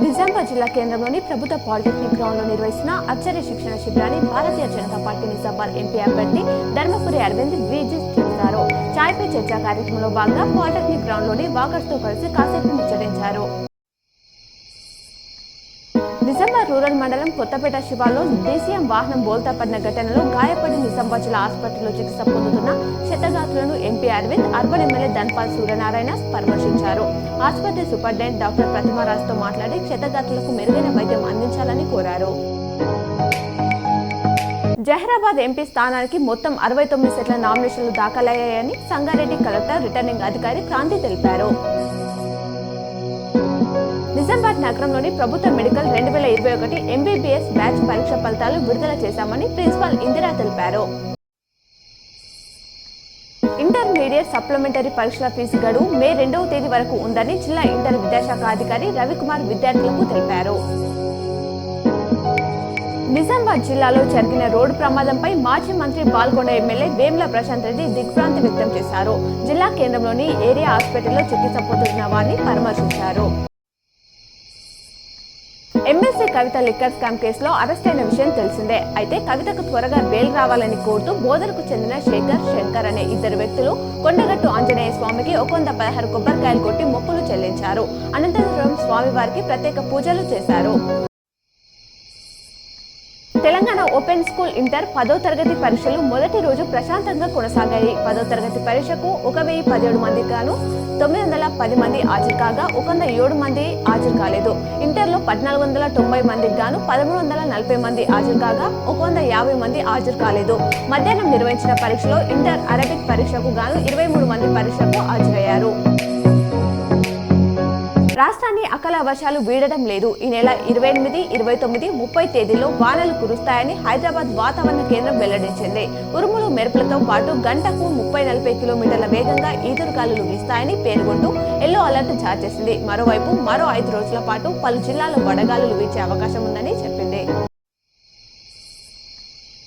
నిజామాబాద్ జిల్లా కేంద్రంలోని ప్రభుత్వ పాలిటెక్నిక్ గ్రౌండ్ లో నిర్వహిస్తున్న ఆర్చరీ శిక్షణ శిబిరాన్ని భారతీయ జనతా పార్టీ నిజామాబాద్ ఎంపీ అభ్యర్థి ధర్మపురి అరవింద్ విజిట్ చేశారు. చాయ్ పే చర్చా కార్యక్రమంలో భాగంగా పాలిటెక్నిక్ గ్రౌండ్ లోని వాకర్స్ తో కలిసి కాసేపు ముచ్చటించారు. నిజామాబాద్ రూరల్ మండలం కొత్తపేట శివార్లో డీసీఎం వాహనం బోల్తా పడిన ఘటనలో గాయపడి నిజామాబాద్ జిల్లా ఆసుపత్రిలో చికిత్స పొందుతున్న క్షతగాత్రులను MP Arvind, urban MLA Dhanpal Suryanarayana పరామర్శించారు. ఆసుపత్రి సూపరింటెండెంట్ డాక్టర్ ప్రతిమారాజుతో మాట్లాడి క్షతగాత్రులకు మెరుగైన వైద్యం అందించాలని కోరారు. జహీరాబాద్ ఎంపీ స్థానానికి మొత్తం 69 సెట్ల నామినేషన్లు దాఖలయ్యాయని సంగారెడ్డి కలెక్టర్ రిటర్నింగ్ అధికారి క్రాంతి తెలిపారు. నిజామాబాద్ నగరంలోని ప్రభుత్వ మెడికల్ 2021 ఎంబీబీఎస్ బ్యాచ్ పరీక్ష ఫలితాలు విడుదల చేశామని ప్రిన్సిపల్ ఇందిరా తెలిపారు. ఇంటర్మీడియట్ సప్లిమెంటరీ పరీక్షల ఫీజు గడువు మే 2వ తేదీ వరకు ఉందని జిల్లా ఇంటర్ విద్యాశాఖ అధికారి రవికుమార్ విద్యార్థులకు తెలిపారు. నిజామాబాద్ జిల్లాలో జరిగిన రోడ్డు ప్రమాదంపై మాజీ మంత్రి బాల్కొండ ఎమ్మెల్యే వేముల ప్రశాంత్ రెడ్డి దిగ్భ్రాంతి వ్యక్తం చేశారు. జిల్లా కేంద్రంలోని ఏరియా హాస్పిటల్లో చికిత్స పొందుతున్న వారిని పరామర్శించారు. ఎమ్మెల్సీ కవిత లిక్కర్ స్కామ్ కేసులో అరెస్ట్ అయిన విషయం తెలిసిందే. అయితే కవితకు త్వరగా బెయిల్ రావాలని కోరుతూ బోధనకు చెందిన శంకర్ అనే ఇద్దరు వ్యక్తులు కొండగట్టు ఆంజనేయ స్వామికి 116 కొబ్బరికాయలు కొట్టి మొక్కులు చెల్లించారు. అనంతరం స్వామివారికి ప్రత్యేక పూజలు చేశారు. తెలంగాణ ఓపెన్ స్కూల్ ఇంటర్ 10వ తరగతి పరీక్షలు మొదటి రోజు ప్రశాంతంగా కొనసాగాయి. 10వ తరగతి పరీక్షకు 1017 మందికి గాను 910 మంది హాజరు కాగా 107 మంది హాజరు కాలేదు. ఇంటర్లో 1490 మందికి గాను 1340 మంది హాజరు కాగా 150 మంది హాజరు కాలేదు. మధ్యాహ్నం నిర్వహించిన పరీక్షలో ఇంటర్ అరబిక్ పరీక్షకు గాను 23 మంది పరీక్షకు హాజరయ్యారు. రాష్ట్రాన్ని అకాల వర్షాలు వీడడం లేదు. ఈ నెల 28, 29, 30 తేదీల్లో వానలు కురుస్తాయని హైదరాబాద్ వాతావరణ కేంద్రం వెల్లడించింది. ఉరుములు మెరుపులతో పాటు గంటకు 30-40 కిలోమీటర్ల వేగంగా ఈదురుగాలులు వీస్తాయని పేర్కొంటూ ఎల్లో అలర్ట్ జారీ చేసింది. మరోవైపు మరో 5 రోజుల పాటు పలు జిల్లాల్లో వడగాలులు వీచే అవకాశం ఉందని చెప్పింది.